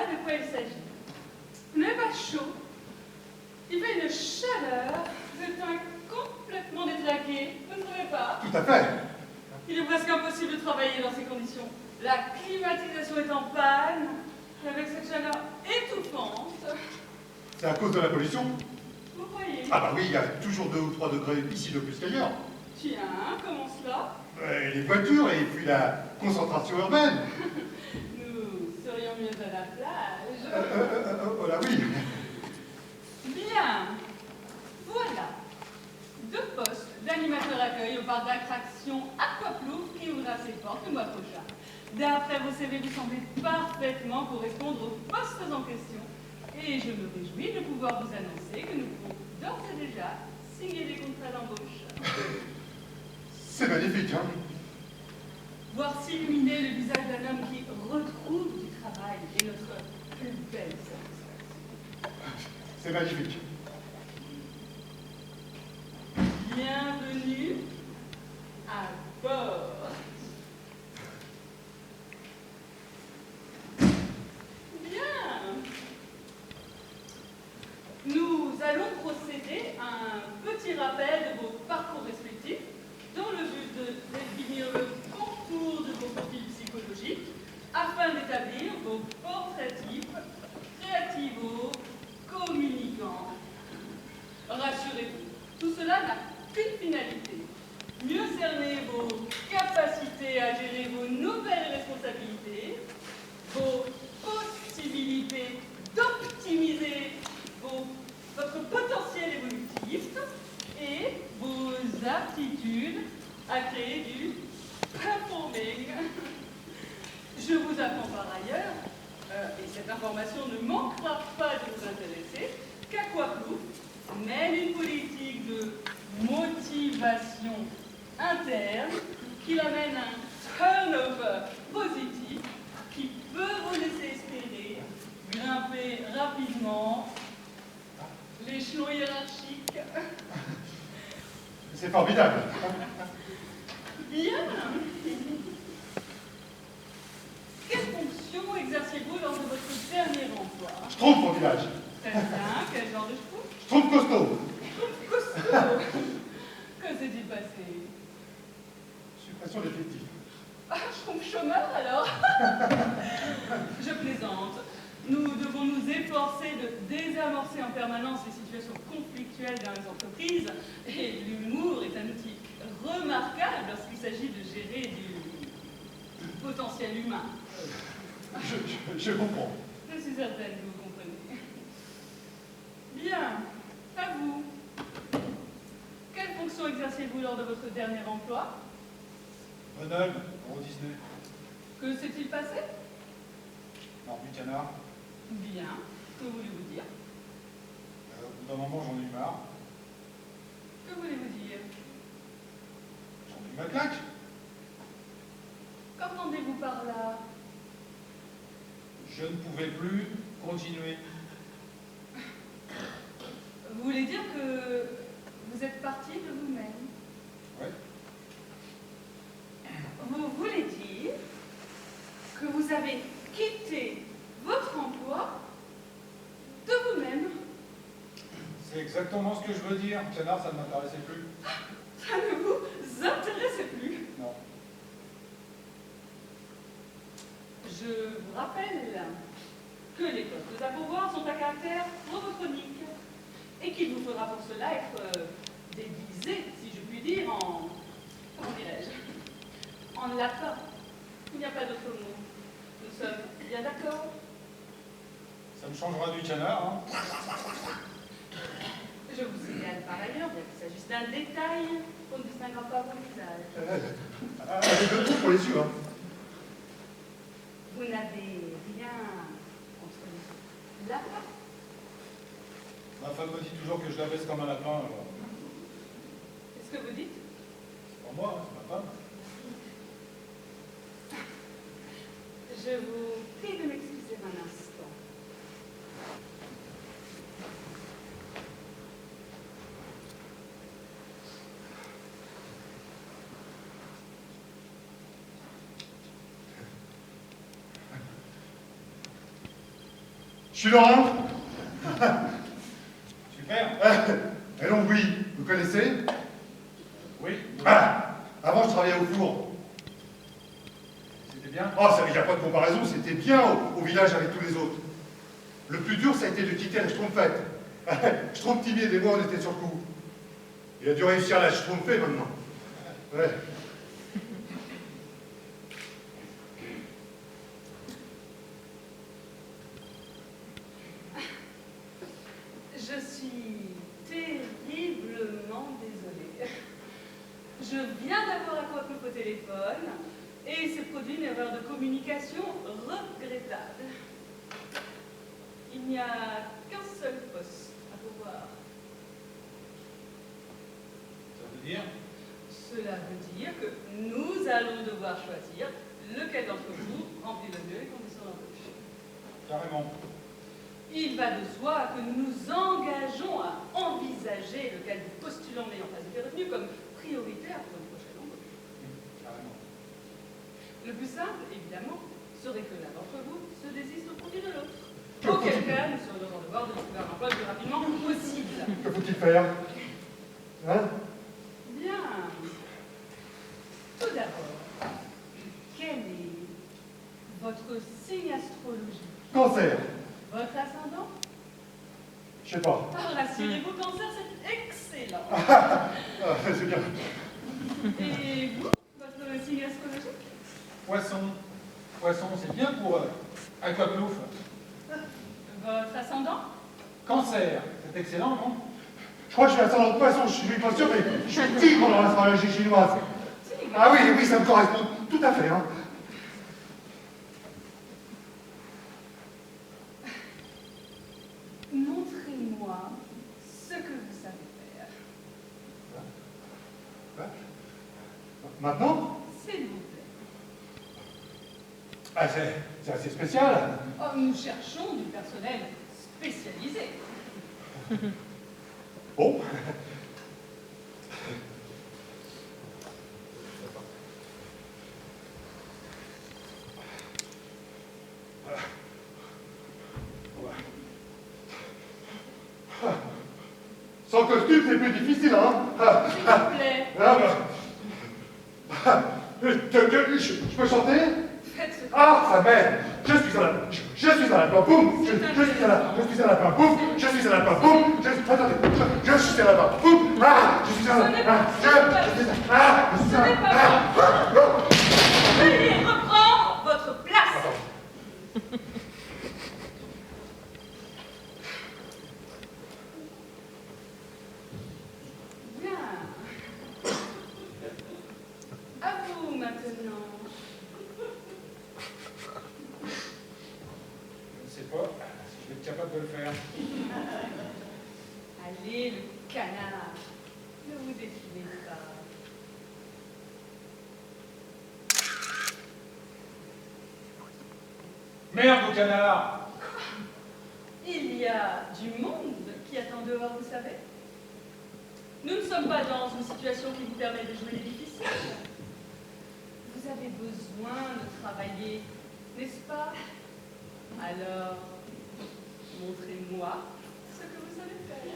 pas de quoi il s'agit. Vous n'avez pas chaud. Il fait une chaleur. Vous êtes complètement détraqué. Vous ne trouvez pas? Tout à fait. Il est presque impossible de travailler dans ces conditions. La climatisation est en panne. Avec cette chaleur étouffante. C'est à cause de la pollution? Vous croyez? Ah bah oui, il y a toujours 2 ou 3 degrés ici de plus qu'ailleurs. Tiens, comment cela? Les voitures et puis la concentration urbaine. Nous serions mieux à la plage. Oh là oui. Bien. Voilà. 2 postes d'animateur accueil au parc d'attractions Aquaplouf qui ouvrira ses portes le mois prochain. D'après vos CV, vous semblez parfaitement correspondre aux postes en question. Et je me réjouis de pouvoir vous annoncer que nous pouvons d'ores et déjà signer des contrats d'embauche. C'est magnifique, hein? Voir s'illuminer le visage d'un homme qui retrouve du travail est notre plus belle satisfaction. C'est magnifique. Bienvenue à bord. Bien. Nous allons procéder à un petit rappel de vos parcours respectifs dans le but de définir le contour de vos profils psychologiques afin d'établir vos portraits types créativos, communicants. Rassurez-vous, tout cela n'a qu'une finalité. Mieux cerner vos capacités à gérer vos nouvelles responsabilités, vos possibilités d'optimiser votre potentiel évolutif et vos aptitudes à créer du performing. Je vous apprends par ailleurs, et cette information ne manquera pas de vous intéresser, qu'Aquaplouf mène une politique de motivation interne qui l'amène à un turnover positif qui peut vous laisser espérer grimper rapidement l'échelon hiérarchique. C'est formidable. Bien. Quelle fonction exerciez-vous lors de votre dernier emploi? Je trouve mon village. Très bien. Quel genre de trou? Je trouve costaud. Costaud. Que s'est-il passé? Suppression définitive. Ah, je trouve chômeur alors. Je plaisante. Nous devons nous efforcer de désamorcer en permanence les situations conflictuelles dans les entreprises. Et l'humour est un outil remarquable lorsqu'il s'agit de gérer du potentiel humain. Je comprends. Je suis certaine que vous comprenez. Bien. À vous. Quelle fonction exerciez-vous lors de votre dernier emploi? Bonhomme, Euro Disney. Que s'est-il passé? Mort du canard. Bien. Que voulez-vous dire? Au bout d'un moment, j'en ai eu marre. Que voulez-vous dire? J'en ai eu ma claque. Qu'entendez-vous par là? Je ne pouvais plus continuer. Vous voulez dire que vous êtes parti de vous-même? Ouais. Vous voulez dire que vous avez quitté votre emploi de vous-même? C'est exactement ce que je veux dire. Canard, ça ne m'intéressait plus. Ça ne vous intéressait plus? Non. Je vous rappelle que les postes à pourvoir sont à caractère monophonique et qu'il vous faudra pour cela être déguisé, si je puis dire, en... comment dirais-je? En lapin. Il n'y a pas d'autre mot. Nous sommes bien d'accord? Ça me changera du canard, hein. Je vous signale par ailleurs, bien qu'il s'agisse d'un détail, on ne distinguera pas vos visages. Avec 2 trous pour les yeux, hein. Vous n'avez rien contre les lapins? Ma femme me dit toujours que je la baisse comme un lapin, alors. Qu'est-ce que vous dites? C'est pas moi, hein, c'est ma femme. Je vous prie de m'excuser un instant. Je suis Laurent. Super. Et donc oui, vous connaissez? Oui. Ah, avant je travaillais au four. C'était bien. Oh, il n'y a pas de comparaison, c'était bien au village avec tous les autres. Le plus dur, ça a été de quitter la Schtroumpfette. Schtroumpf timide et moi, on était sur le coup. Il a dû réussir à la Schtroumpfer maintenant. Ouais. Je suis terriblement désolée. Je viens d'avoir Aquaplouf au téléphone et il s'est produit une erreur de communication regrettable. Il n'y a qu'un seul poste à pourvoir. Ça veut dire? Cela veut dire que nous allons devoir choisir lequel d'entre vous remplit le mieux les conditions d'embauche. Carrément. Il va de soi que nous nous engageons à envisager lequel des postulants n'ayant pas été retenu comme prioritaire pour une prochaine embauche. Carrément. Le plus simple, évidemment, serait que l'un d'entre vous se désiste au profit de l'autre. Auquel cas, nous serions en devoir de trouver un emploi le plus rapidement possible. Que faut-il faire? Hein? Bien. Tout d'abord, quel est votre signe astrologique? Cancer. Votre ascendant? Je sais pas. Rassurez-vous, cancer, c'est excellent. C'est bien. Et vous, votre signe astrologique? Poisson. Poisson, c'est bien pour Aquaplouf. Votre ascendant? Cancer. C'est excellent, non? Je crois que je suis ascendant de poisson, je suis pas sûr, mais je suis tigre dans l'astrologie chinoise. Ah oui, oui, ça me correspond tout à fait. Hein. Montrez-moi ce que vous savez faire. Maintenant? S'il vous plaît. Ah, c'est assez spécial. Oh, nous cherchons du personnel spécialisé. Bon. Sans costume, c'est plus difficile, hein? S'il vous plaît. Ah, je peux chanter? Faites ce que Ah, ça m'aide! Je suis un lapin, boum! Je suis un lapin, boum! Je suis un lapin, boum! Attendez, je suis un lapin, boum! Ah, je suis un lapin, je suis un lapin! Veuillez reprendre votre place. Bien. À vous maintenant. Je ne sais pas si je vais être capable de le faire. Allez, le canard. Ne vous défilez pas. Merde au canard! Il y a du monde qui attend dehors, vous savez. Nous ne sommes pas dans une situation qui vous permet de jouer les difficiles. Vous avez besoin de travailler, n'est-ce pas? Alors, montrez-moi ce que vous savez faire.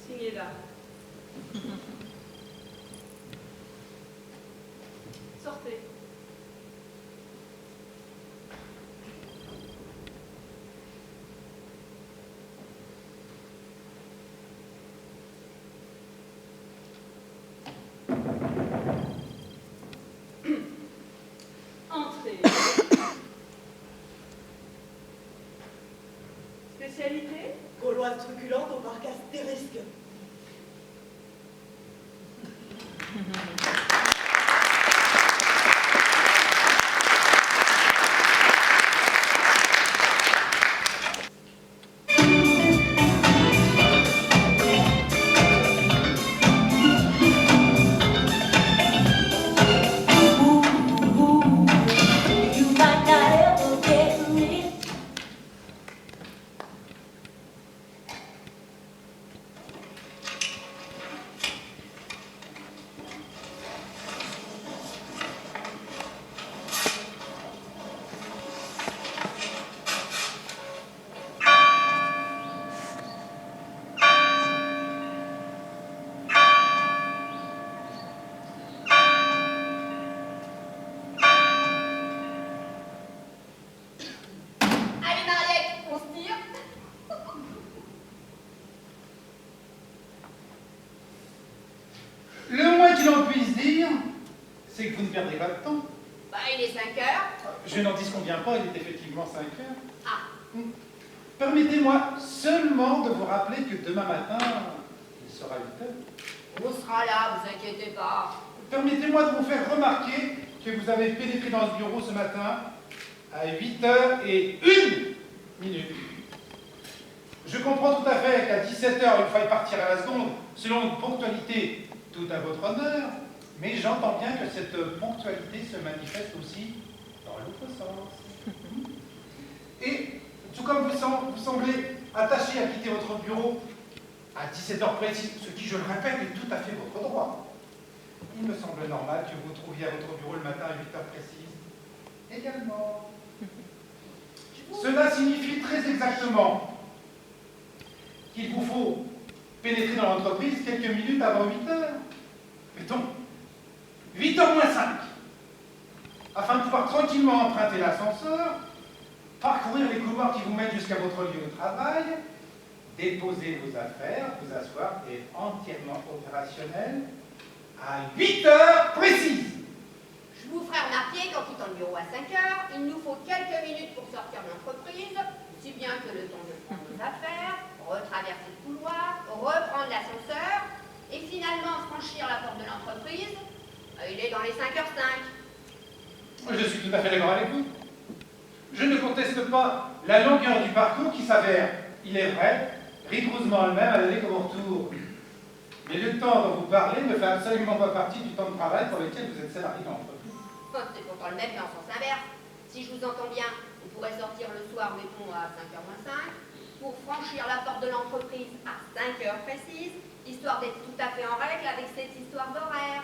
Signez là. Sortez. Entrez. Spécialité? Gauloise truculente au parc astérisque. You might not ever get me. pas de temps. Bah, il est 5 heures. Je n'en disconviens pas, il est effectivement 5 heures. Ah, Permettez-moi seulement de vous rappeler que demain matin, il sera 8 heures. on sera là, vous inquiétez pas. Permettez-moi de vous faire remarquer que vous avez pénétré dans ce bureau ce matin à 8h01. Je comprends tout à fait qu'à 17h, il faille partir à la seconde, selon une ponctualité tout à votre honneur, mais j'entends bien que cette ponctualité se manifeste aussi dans l'autre sens. Et tout comme vous semblez attaché à quitter votre bureau à 17h précise, ce qui, je le répète, est tout à fait votre droit, il me semble normal que vous vous trouviez à votre bureau le matin à 8h précise également. Cela signifie très exactement qu'il vous faut pénétrer dans l'entreprise quelques minutes avant 8h. Mettons 8h moins 5, afin de pouvoir tranquillement emprunter l'ascenseur, parcourir les couloirs qui vous mènent jusqu'à votre lieu de travail, déposer vos affaires, vous asseoir et être entièrement opérationnel à 8h précises. Je vous ferai remarquer qu'en quittant le bureau à 5 heures, il nous faut quelques minutes pour sortir de l'entreprise, si bien que le temps de prendre nos affaires, retraverser le couloir, reprendre l'ascenseur, et finalement franchir la porte de l'entreprise. Il est dans les 5h05. Je suis tout à fait d'accord avec vous. Je ne conteste pas la longueur du parcours qui s'avère, il est vrai, rigoureusement le même à l'aller comme au retour. Mais le temps dont vous parlez ne fait absolument pas partie du temps de travail pour lequel vous êtes salarié dans l'entreprise. C'est pourtant le même, mais en sens inverse. Si je vous entends bien, vous pourrez sortir le soir, mettons, à 5h moins 5, pour franchir la porte de l'entreprise à 5h précises, histoire d'être tout à fait en règle avec cette histoire d'horaire.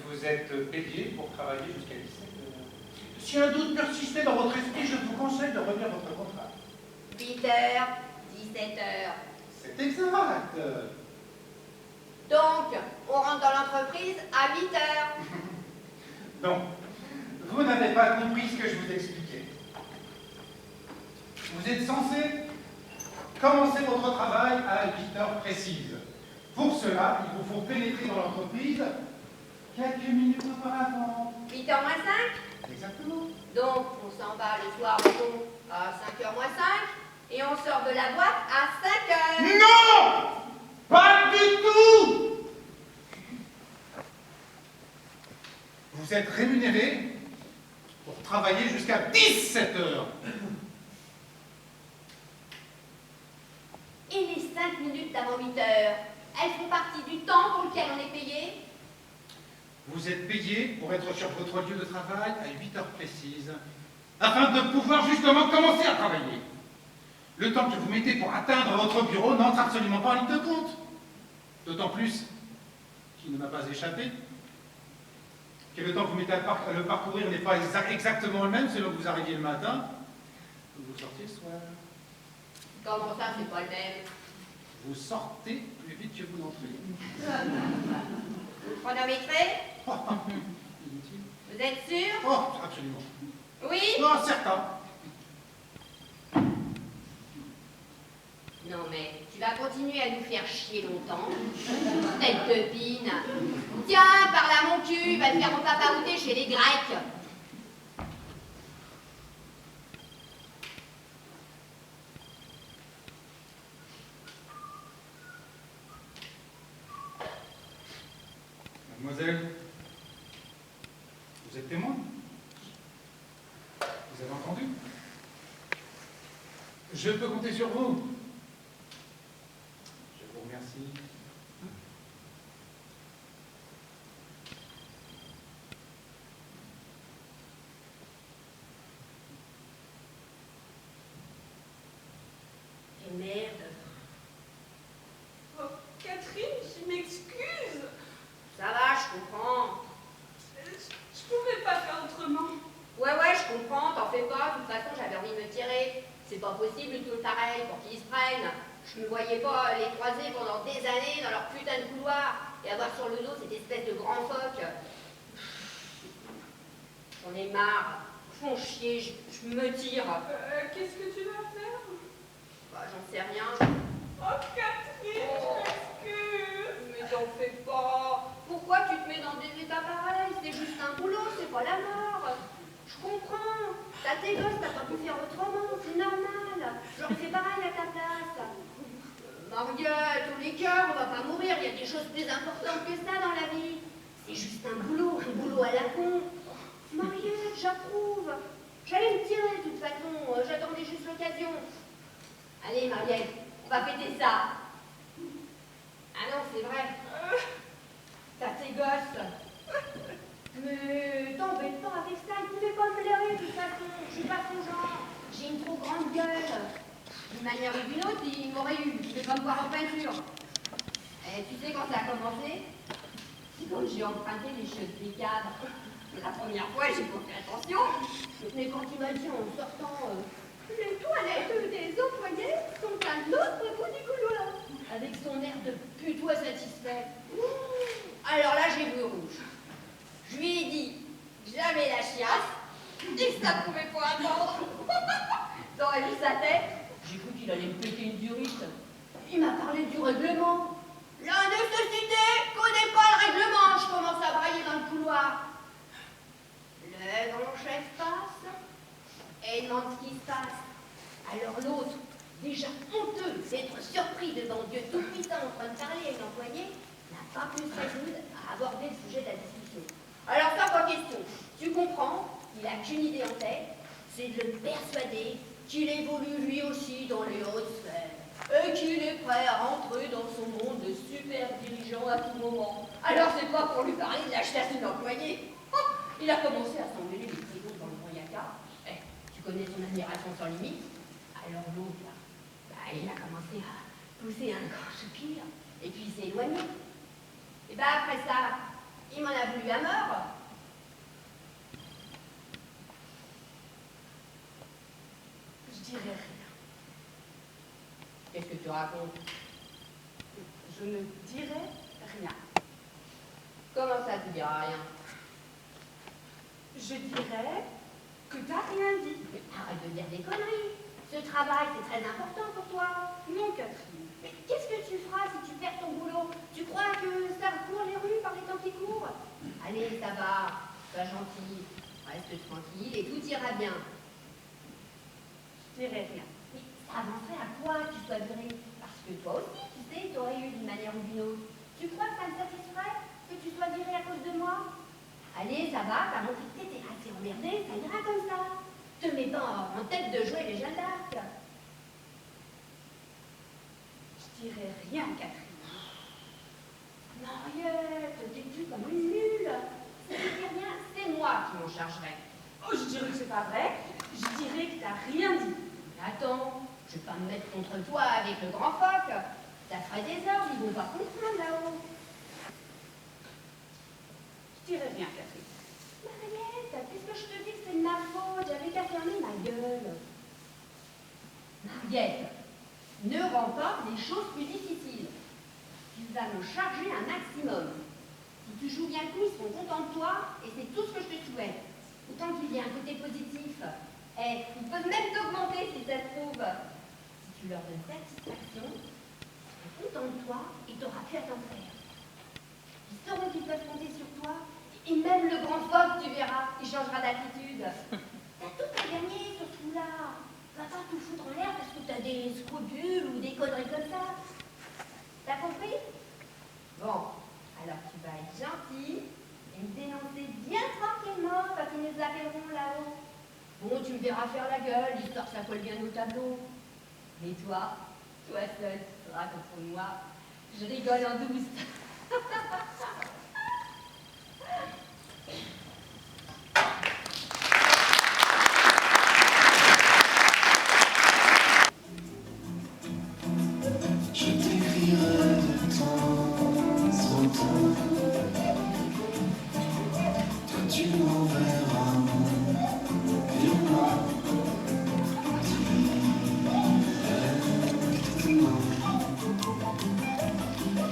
Vous êtes payé pour travailler jusqu'à 17h. Si un doute persistait dans votre esprit, je vous conseille de relire votre contrat. 8h, 17h. C'est exact. Donc, on rentre dans l'entreprise à 8h. Donc, vous n'avez pas compris ce que je vous expliquais. Vous êtes censé commencer votre travail à 8h précises. Pour cela, il vous faut pénétrer dans l'entreprise quelques minutes auparavant. 8h moins 5. Exactement. Donc, on s'en va le soir, mettons, à 5h moins 5, et on sort de la boîte à 5h. Non! Pas du tout! Vous êtes rémunéré pour travailler jusqu'à 17h. Et les 5 minutes d'avant 8h, elles font partie du temps pour lequel on est payé? Vous êtes payé pour être sur votre lieu de travail à 8h précises, afin de pouvoir justement commencer à travailler. Le temps que vous mettez pour atteindre votre bureau n'entre absolument pas en ligne de compte. D'autant plus qu'il ne m'a pas échappé que le temps que vous mettez à le parcourir n'est pas exactement le même selon que vous arriviez le matin ou que vous sortiez le soir. Comment ça, c'est pas le même? Vous sortez plus vite que vous n'entrez. Vous chronométrez? Inutile. Vous êtes sûr? Oh, absolument. Oui? Non, certain. Non mais, tu vas continuer à nous faire chier longtemps. Tête de pine. Tiens, par là mon cul, va te faire repapaouter chez les Grecs. Mademoiselle, vous êtes témoin? Vous avez entendu? Je peux compter sur vous. Je vous remercie. Et merde. Oh, Catherine, je m'excuse. Ça va, je comprends. Je pouvais pas faire autrement. Ouais, je comprends, t'en fais pas. De toute façon, j'avais envie de me tirer. C'est pas possible, une tôle pareille, pour qu'ils se prennent. Je ne voyais pas les croiser pendant des années dans leur putain de couloir et avoir sur le dos cette espèce de grand phoque. J'en ai marre. Ils font chier, je me tire. Qu'est-ce que tu vas faire? Bah, j'en sais rien. Oh, Catherine, je m'excuse. Mais t'en fais pas. Pourquoi tu te mets dans des états pareils? C'est juste un boulot, c'est pas tes gosses, t'as pas pu faire autrement, c'est normal. J'aurais fait pareil à ta place. Mariette, tous les cœurs, on va pas mourir, il y a des choses plus importantes que ça dans la vie. C'est juste un boulot à la con. Mariette, j'approuve. J'allais me tirer de toute façon, j'attendais juste l'occasion. Allez Mariette, on va fêter ça. Ah non, c'est vrai. T'as tes gosses. Mais t'embête pas avec ça, il pouvait pas me blairer de toute façon. Je suis pas son genre. J'ai une trop grande gueule. D'une manière ou d'une autre, il m'aurait eu. Je vais pas me voir en peinture. Et tu sais quand ça a commencé? C'est quand j'ai emprunté les cheveux des cadres. C'est la première fois, j'ai pas fait attention. Mais quand il m'a dit en sortant, les toilettes des employés sont à l'autre bout du couloir. Avec son air de putois satisfait. Alors là, j'ai vu rouge. Je lui ai dit, jamais la chiasse, et ça pouvait pas attendre. T'aurais vu sa tête? J'ai cru qu'il allait me péter une durite. Il m'a parlé du règlement. La nécessité connaît pas le règlement. Je commence à brailler dans le couloir. Le grand chef passe et demande ce qui se passe. Alors l'autre, déjà honteux d'être surpris devant Dieu tout-puissant en train de parler à une employée, n'a pas pu se résoudre à aborder le sujet de la discussion. Alors ça, pas question. Tu comprends, il n'a qu'une idée en tête, c'est de le persuader qu'il évolue lui aussi dans les hautes sphères et qu'il est prêt à rentrer dans son monde de super dirigeant à tout moment. Alors c'est pas pour lui parler de la chasse d'une employée. Il a commencé à s'emmêler les trigos dans le grand yaka. Tu connais son admiration sans limite. Alors l'autre, là, il a commencé à pousser un grand soupir et puis il s'est éloigné. Et après ça, il m'en a voulu à mort. Je dirais rien. Qu'est-ce que tu racontes? Je ne dirai rien. Comment ça, tu diras rien? Je dirais que t'as rien dit. Mais arrête de dire des conneries. Ce travail, c'est très important pour toi. Non, Catherine. Mais qu'est-ce que tu feras si tu perds ton boulot? Tu crois que ça court les rues par les temps qui courent? Allez, ça va. Sois gentil. Reste tranquille et tout ira bien. Je dirai rien. Mais ça avancerait à quoi que tu sois viré? Parce que toi aussi, tu sais, t'aurais eu d'une manière ou d'une autre. Tu crois que ça me satisferait que tu sois viré à cause de moi? Allez, ça va, t'as montré que t'étais assez emmerdé, ça ira comme ça. Te mets pas en tête de jouer les Jeanne d'Arc. Je dirai rien, Catherine. Mariette, t'es-tu comme une nulle? Si tu dis rien, c'est moi qui m'en chargerai. Oh, je dirais que c'est pas vrai. Je dirais que t'as rien dit. Mais attends, je vais pas me mettre contre toi avec le grand phoque. Ça ferait des ordres, ils vont pas comprendre là-haut. Je dirai rien, Catherine. Mariette, puisque je te dis que c'est de ma faute, j'avais qu'à fermer ma gueule. Mariette, ne rends pas les choses plus difficiles. Tu vas me charger un maximum. Si tu joues bien le coup, ils seront contents de toi, et c'est tout ce que je te souhaite. Autant qu'il y ait un côté positif. Et ils peuvent même t'augmenter si ça se trouve. Si tu leur donnes satisfaction, ils seront contents de toi et t'auras plus à t'en faire. Ils sauront qu'ils peuvent compter sur toi. Et même le grand phoque, tu verras, il changera d'attitude. T'as tout à gagner sur ce coup-là. Va pas tout foutre en l'air parce que t'as des scrupules ou des conneries comme ça. T'as compris? Bon, alors tu vas être gentil et me dénoncer bien tranquillement quand ils nous appelleront là-haut. Bon, tu me verras faire la gueule, histoire que ça colle bien au tableau. Mais toi seul, tu seras contre moi. Je rigole en douce. Je t'écrirai de temps en temps. Toi tu m'enverras et moi directement.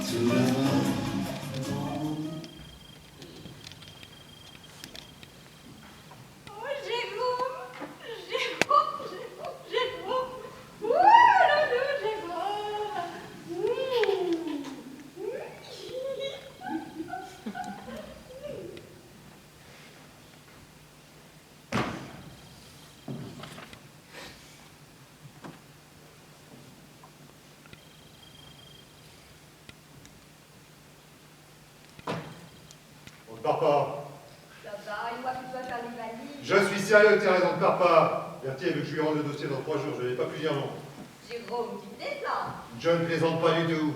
Tu verras dans pars pas. Ça va, et moi qui dois faire les valises. Je suis sérieux, Thérèse, on ne part pas. Berthier veut que je lui rende le dossier dans 3 jours, je n'ai pas pu dire non. Jérôme, tu plaisantes. Je ne plaisante pas du tout.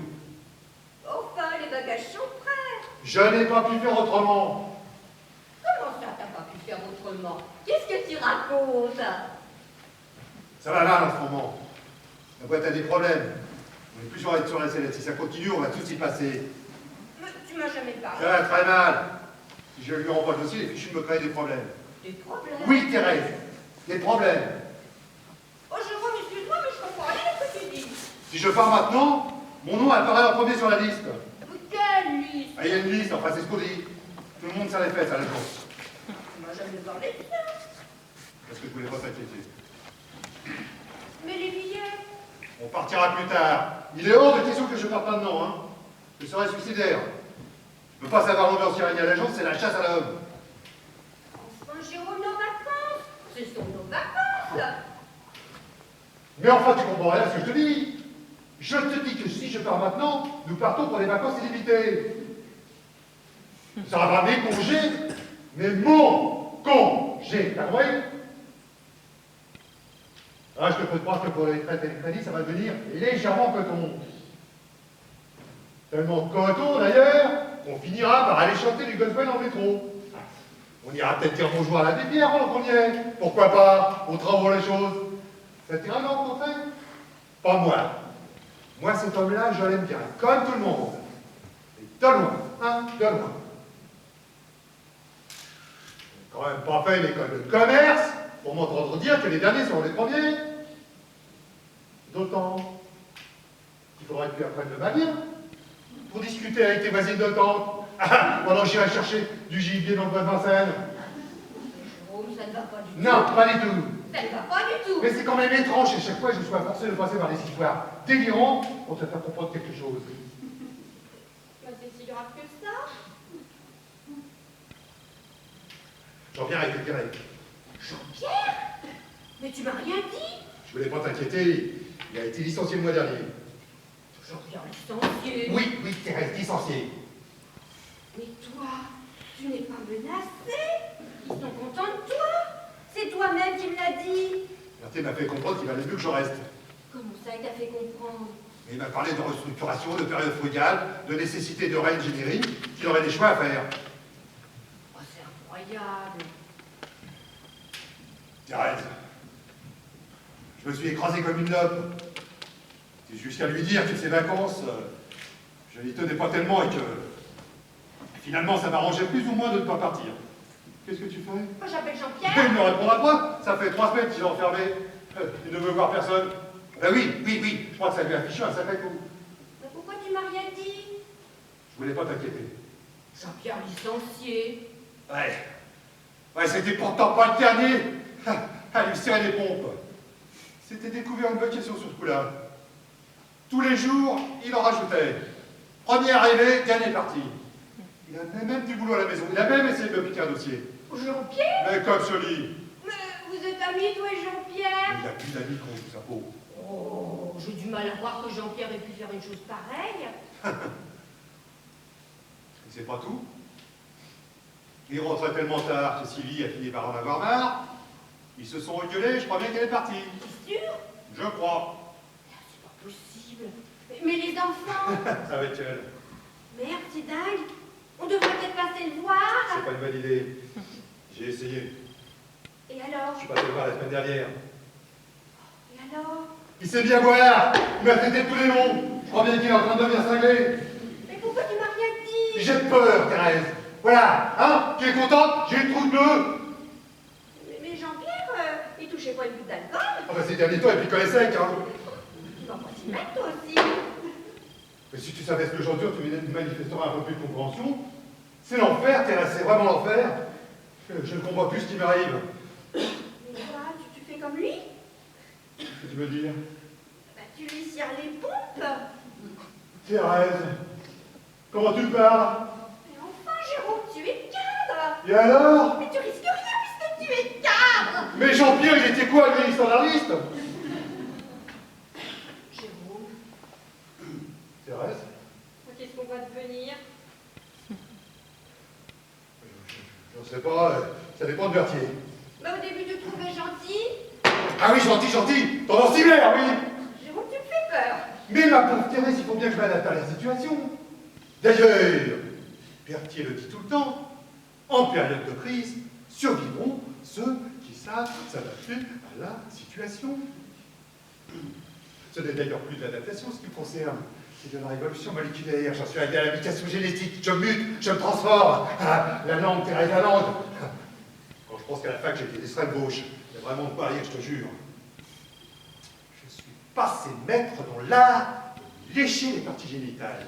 Enfin, les bagages sont prêts. Je n'ai pas pu faire autrement. Comment ça, t'as pas pu faire autrement? Qu'est-ce que tu racontes? Ça va mal en ce moment. La boîte a des problèmes. On n'est plus sur la sellette. Si ça continue, on va tous y passer. Mais tu m'as jamais parlé. Ça va très mal. Si je lui renvoie le dossier, les fichus me créent des problèmes. Des problèmes? Oui, Thérèse, des problèmes. Oh, Jérôme, excuse-moi, mais je comprends rien à ce que tu dis. Si je pars maintenant, mon nom apparaît en premier sur la liste. Quelle liste? Ah, il y a une liste, enfin c'est ce qu'on dit. Tout le monde s'en est fait, à l'agence. Tu m'as jamais parlé de ça. Parce que je voulais pas t'inquiéter. Mais les billets? On partira plus tard. Il est hors de question que je parte maintenant, hein. Je serais suicidaire. Je ne peux pas savoir l'ambiance qui règne à l'agence, c'est la chasse à l'homme. Enfin, Jérôme, nos vacances. Ce sont nos vacances. Mais enfin, tu comprends rien à ce que je te dis. Je te dis que si je pars maintenant, nous partons pour des vacances illimitées. Ça va pas mes congés, mais mon congé. T'as compris? Ah, je te peux croire que pour les traites et les crédits, ça va devenir légèrement coton. Tellement coton, d'ailleurs, qu'on finira par aller chanter du gospel en métro. On ira peut-être dire bonjour à la Bibière pendant qu'on y est. Pourquoi pas? On travaux les choses. Ça t'ira de rencontrer? Pas moi. Moi, cet homme-là, je l'aime bien, comme tout le monde. Et de loin, hein, de loin. J'ai quand même pas fait l'école de commerce pour m'entendre dire que les derniers seront les premiers. D'autant qu'il faudrait que tu apprennes le malien pour discuter avec tes voisines de tante. Pendant que j'irai chercher du gibier dans le bois de Vincennes. Jérôme, ça ne va pas du tout. Non, pas du tout. Ça ne va pas du tout. Mais c'est quand même étrange et chaque fois je sois forcé de passer par des histoires délirantes pour te faire comprendre quelque chose. Mais c'est si grave que ça. Jean-Pierre a été viré. Jean-Pierre? Mais tu m'as rien dit. Je voulais pas t'inquiéter, il a été licencié le mois dernier. Jean-Pierre licencié. Oui, oui, Thérèse, licencié. Mais toi, tu n'es pas menacé. Ils sont contents de toi. C'est toi-même qui me l'as dit. Berthier m'a fait comprendre qu'il valait mieux que je reste. Comment ça, il t'a fait comprendre? Mais il m'a parlé de restructuration, de période frugale, de nécessité de re-engineering, qu'il aurait des choix à faire. Oh, c'est incroyable. Thérèse, je me suis écrasé comme une lope. C'est jusqu'à lui dire que ses vacances, je n'y tenais pas tellement et que finalement ça m'arrangeait plus ou moins de ne pas partir. Qu'est-ce que tu fais? Moi, j'appelle Il Jean-Pierre. ne me répondra pas. Ça fait 3 semaines qu'il est enfermé. Il ne veut voir personne. Ben oui, oui, oui. Je crois que ça lui a fichu un sacré coup. Mais pourquoi tu m'as rien dit? Je voulais pas t'inquiéter. Jean-Pierre licencié. Ouais. Ouais, c'était pourtant pas le dernier. À lui serrer les pompes. C'était découvert une bonne question sur ce coup-là. Tous les jours, il en rajoutait. Premier arrivé, dernier parti. Il a même du boulot à la maison. Il a même essayé de me piquer un dossier. Jean-Pierre? Mais comme ce lit. Mais vous êtes amis, toi et Jean-Pierre? Il a plus d'amis qu'on sous sa peau. Oh, j'ai du mal à croire que Jean-Pierre ait pu faire une chose pareille. Et c'est pas tout. Il rentrait tellement tard que Sylvie a fini par en avoir marre. Ils se sont engueulés, je crois bien qu'elle est partie. T'es sûr? Je crois. C'est pas possible. Mais les enfants? Avec elle. Merde, c'est dingue. On devrait peut-être passer le voir. C'est pas une bonne idée. J'ai essayé. Et alors? Je suis passé le voir la semaine dernière. Et alors? Il sait bien boire. Il m'a traité de tous les noms. Je crois bien qu'il est en train de devenir cinglé. Mais pourquoi tu m'as rien dit? J'ai peur, Thérèse. Voilà, hein? Tu es contente? J'ai une trousse bleue. Mais Jean-Pierre, il touchait pas une goutte d'alcool? Ah bah ces derniers temps, il picolait sec, hein? Tu vas pas s'y mettre, toi aussi. Mais si tu savais ce que j'endure, tu manifesterais un peu plus de compréhension. C'est l'enfer, Thérèse, c'est vraiment l'enfer. Je ne comprends plus ce qui m'arrive. Mais quoi, tu fais comme lui? Qu'est-ce que tu veux dire? Bah, tu lui serres les pompes. Thérèse, comment tu parles? Mais enfin, Jérôme, tu es cadre. Et alors? Mais tu risques rien puisque tu es cadre. Mais Jean-Pierre, il était quoi, lui, standardiste? Jérôme, Thérèse? qu'est-ce qu'on va devenir? sais pas, ça dépend de Berthier. Mais au début, tu trouvais gentil. Ah oui, gentil, gentil, tendance hiver, oui. Jérôme, tu me fais peur. Mais ma pauvre Thérèse, il faut bien que je m'adapte à la situation. D'ailleurs, Berthier le dit tout le temps, en période de crise, survivront ceux qui savent s'adapter à la situation. Ce n'est d'ailleurs plus de l'adaptation, ce qui me concerne. C'est de la révolution moléculaire. J'en suis arrivé à la mutation génétique. Je mute, je me transforme. Ah, la langue, Thérèse, la langue. Quand je pense qu'à la fac, j'étais d'extrême gauche. Il y a vraiment de quoi rire, je te jure. Je suis passé maître dans l'art de lécher les parties génitales.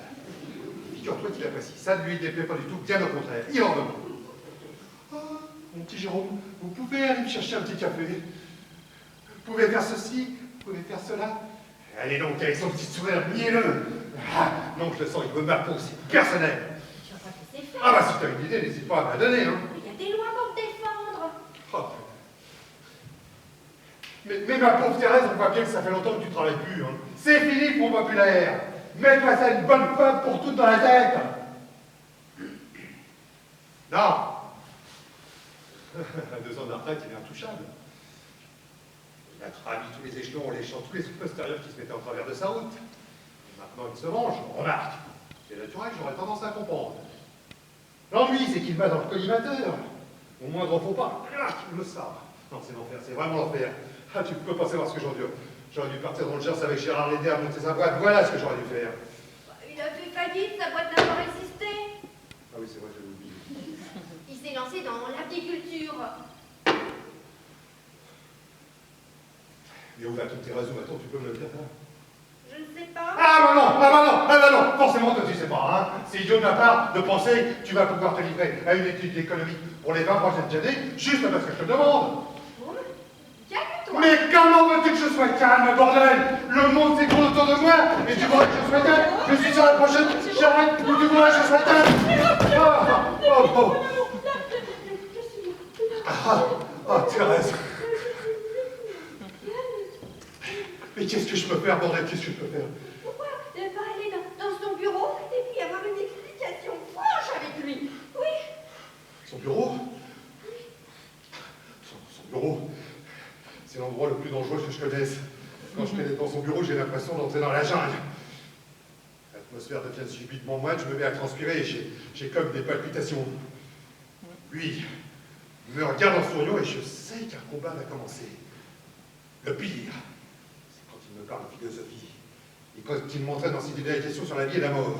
Figure-toi qu'il apprécie ça, ne lui déplaît pas du tout, bien au contraire. Il en demande. Ah, mon petit Jérôme, vous pouvez aller me chercher un petit café. Vous pouvez faire ceci, vous pouvez faire cela. Allez donc, avec son petit sourire mielleux. Ah, non, je le sens, il veut ma peau, c'est personnel. Tu vas pas te laisser faire. Ah bah, si t'as une idée, n'hésite pas à me la donner, hein. Il y a des lois pour te défendre. Oh. Mais ma pauvre Thérèse, on voit bien que ça fait longtemps que tu travailles plus, hein. C'est fini, Front Populaire. Mets-toi ça une bonne fois pour toutes dans la tête. Non. À 2 ans de retraite, il est intouchable. Il a trahi tous les échelons, tous les postérieurs qui se mettaient en travers de sa route. Et maintenant, il se venge, remarque. C'est naturel, j'aurais tendance à comprendre. L'ennui, c'est qu'il va dans le collimateur. Au moindre faux pas, il me sabre. Non, c'est l'enfer, c'est vraiment l'enfer. Ah, tu peux pas savoir ce que j'endure. J'aurais dû partir dans le Gers avec Gérard Lédé à monter sa boîte. Voilà ce que j'aurais dû faire. Il a fait faillite, sa boîte n'a pas résisté. Ah oui, c'est vrai, j'avais oublié. Il s'est lancé dans l'apiculture. Mais où va-t-on, Thérèse, où va-t-on, tu peux me le dire, hein? Je ne sais pas. Ah bah non, forcément toi tu sais pas, hein. C'est idiot de ma part de penser que tu vas pouvoir te livrer à une étude d'économie pour les 20 prochaines années, juste parce que je te le demande. Bon, calme-toi. Mais comment veux-tu que je sois calme, bordel? Le monde s'écroule autour de moi, et tu voudrais que je sois calme? Je suis sur la prochaine charrette, où tu voudrais que je sois calme? Oh. Ah, Thérèse. Mais qu'est-ce que je peux faire, bordel? Qu'est-ce que je peux faire? Pourquoi ne pas aller dans son bureau et puis avoir une explication franche avec lui? Oui. Son bureau? Son bureau, c'est l'endroit le plus dangereux que je connaisse. Quand je pénètre dans son bureau, j'ai l'impression d'entrer dans la jungle. L'atmosphère devient subitement moite, je me mets à transpirer et j'ai comme des palpitations. Lui, il me regarde en souriant et je sais qu'un combat va commencer. Le pire, c'est quand il me parle de philosophie et quand il m'entraîne dans ses divagations sur la vie et la mort.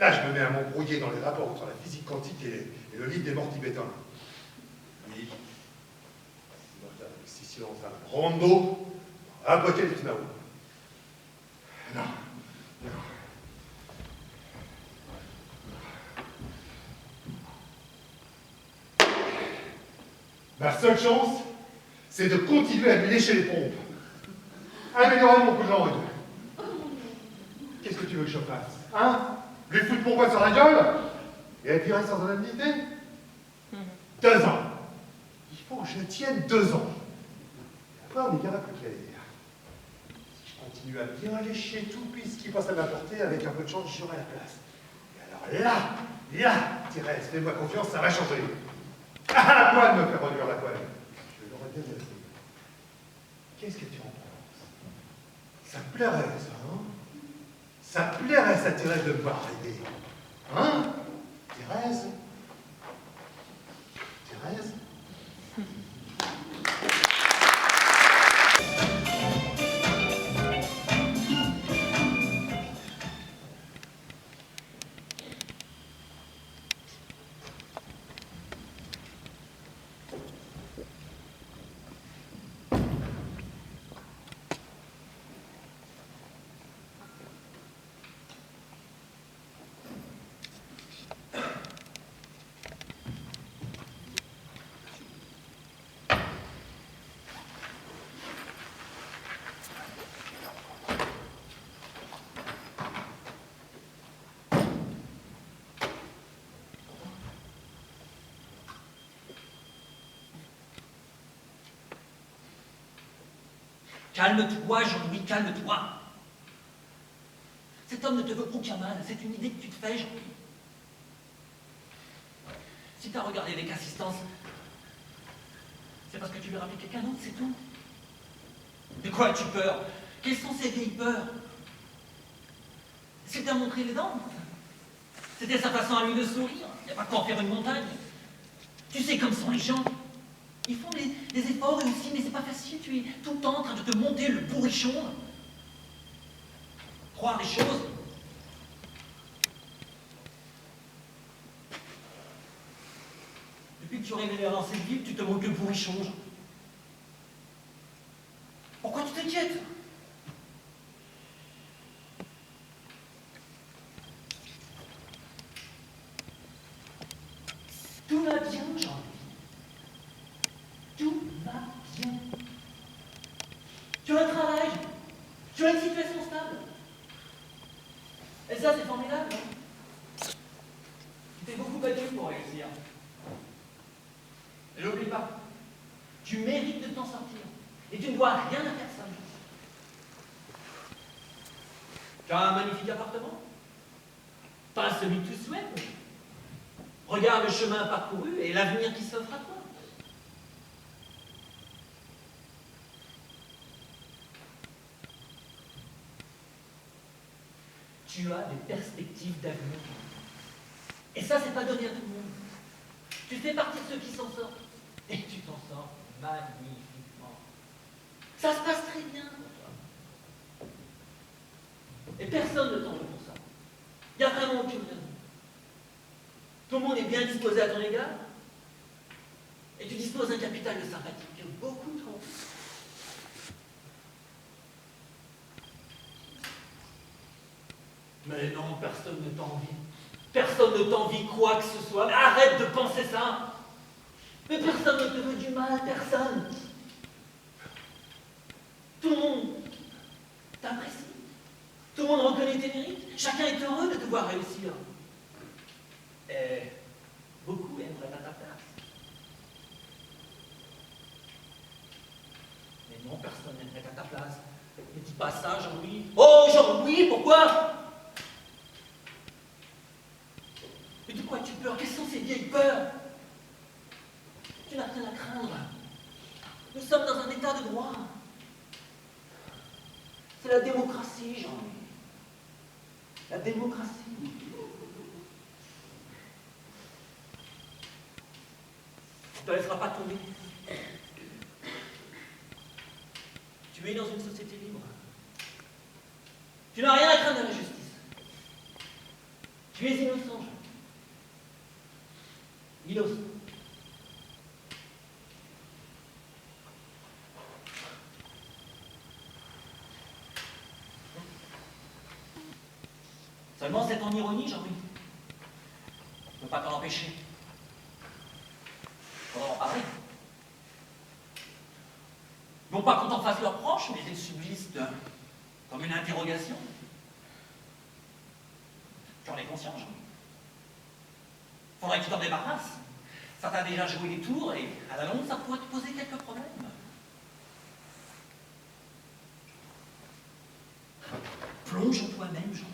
Là, je me mets à m'embrouiller dans les rapports sur la physique quantique et le livre des morts tibétains. Lui, il me regarde avec si silence un rondo, Apocalypse Now. Non. Ma seule chance, c'est de continuer à lui lécher les pompes. Améliorer mon coup de langue. Qu'est-ce que tu veux que je fasse? Hein? Lui foutre mon poing sur la gueule? Et elle virer sans indemnité? 2 ans. Il faut que je tienne 2 ans. Après, on est bien plus clair. Si je continue à bien lécher tout ce qui passe à ma portée, avec un peu de chance, j'aurai la place. Et alors là, Thérèse, fais-moi confiance, ça va changer. Ah, à moi de me faire reluire la toile. Je l'aurais bien aimé. Qu'est-ce que tu en penses? Ça te plairait, ça, hein? Ça te plairait, ça, Thérèse, de me voir arriver? Hein? Thérèse? Thérèse? Calme-toi, Jean-Louis, calme-toi. Cet homme ne te veut aucun mal, c'est une idée que tu te fais, Jean-Louis. Si tu as regardé avec assistance, c'est parce que tu veux rappeler quelqu'un d'autre, c'est tout. De quoi as-tu peur? Quelles sont ces vieilles peurs? C'est à montrer les dents. C'était sa façon à lui de sourire. Il n'y a pas qu'en faire une montagne. Tu sais comme sont les gens. Ils font des efforts eux aussi, mais c'est pas facile. Tu es tout le temps en train de te monter le bourrichon. Croire les choses. Depuis que tu es révélé dans cette ville, tu te montes le bourrichon. Pourquoi tu t'inquiètes? Tout va bien, Jean. Tout va bien. Tu as un travail, tu as une situation stable. Et ça, c'est formidable, non? Tu t'es beaucoup battu pour réussir. Et n'oublie pas, tu mérites de t'en sortir. Et tu ne dois rien à personne. Tu as un magnifique appartement? Pas celui que tu souhaites, mais regarde le chemin parcouru et l'avenir qui s'offre à toi. Tu as des perspectives d'avenir. Et ça, c'est pas donné à tout le monde. Tu fais partie de ceux qui s'en sortent. Et tu t'en sors magnifiquement. Ça se passe très bien pour toi. Et personne ne t'en veut pour ça. Il n'y a vraiment aucune raison. Tout le monde est bien disposé à ton égard. Et tu disposes d'un capital de sympathie que beaucoup trop. Mais non, personne ne t'envie. Personne ne t'envie quoi que ce soit. Mais arrête de penser ça. Mais personne ne te veut du mal, personne. Tout le monde t'apprécie. Tout le monde reconnaît tes mérites. Chacun est heureux de te voir réussir. Et beaucoup aimeraient à ta place. Mais non, personne n'aimerait à ta place. Ne dis pas ça, Jean-Louis. Oh, Jean-Louis, pourquoi? Mais de quoi as-tu peur? Quelles sont ces vieilles peurs? Tu n'as rien à craindre. Nous sommes dans un état de droit. C'est la démocratie, Jean-Louis. La démocratie. Tu ne te laisseras pas tomber. Tu es dans une société libre. Tu n'as rien à craindre de la justice. Tu es innocent, Jean. Innocent. Seulement c'est en ironie, Jean-Louis. Je ne peux pas t'en empêcher. On va en parler. Non pas qu'on t'en fasse leur reproche, mais ils subsistent comme une interrogation. Tu en es conscient, Jean-Louis. Faudrait que tu t'en débarrasses. Ça t'a déjà joué les tours et à la longue, ça pourrait te poser quelques problèmes. Plonge en toi-même, Jean-Louis.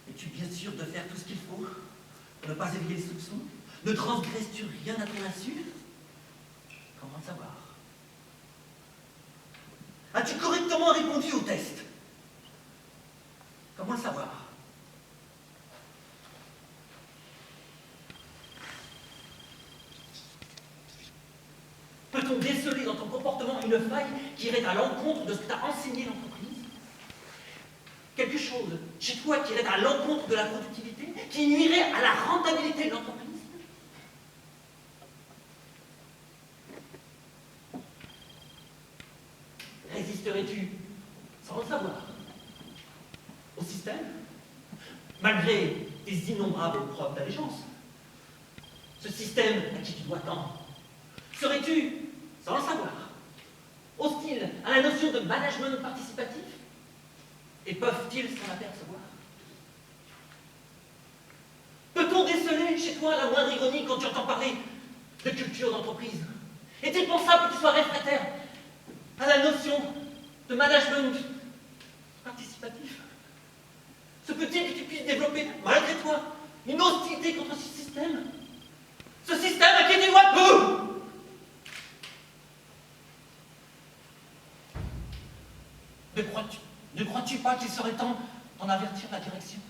Es-tu bien sûr de faire tout ce qu'il faut pour ne pas éveiller les soupçons? Ne transgresses-tu rien à ton insu? Comment le savoir? As-tu correctement répondu au test? Comment le savoir? Peut-on déceler dans ton comportement une faille qui irait à l'encontre de ce que t'a enseigné l'entreprise? Quelque chose chez toi qui irait à l'encontre de la productivité, qui nuirait à la rentabilité de l'entreprise? Résisterais-tu, sans le savoir, au système, malgré tes innombrables preuves d'allégeance? Ce système à qui tu dois tant, serais-tu, sans le savoir, hostile à la notion de management participatif? Et peuvent-ils s'en apercevoir? Peut-on déceler chez toi la moindre ironie quand tu entends parler de culture d'entreprise? Est-il pensable que tu sois réfractaire à la notion de management participatif? Se peut-il que tu puisses développer, malgré toi, Ne crois-tu pas qu'il serait temps d'en avertir la direction?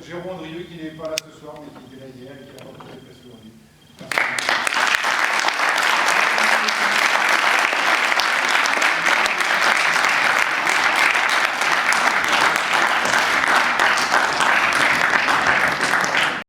Jérôme Andrieux qui n'est pas là ce soir mais qui était là hier et qui a porté le presse aujourd'hui. Merci.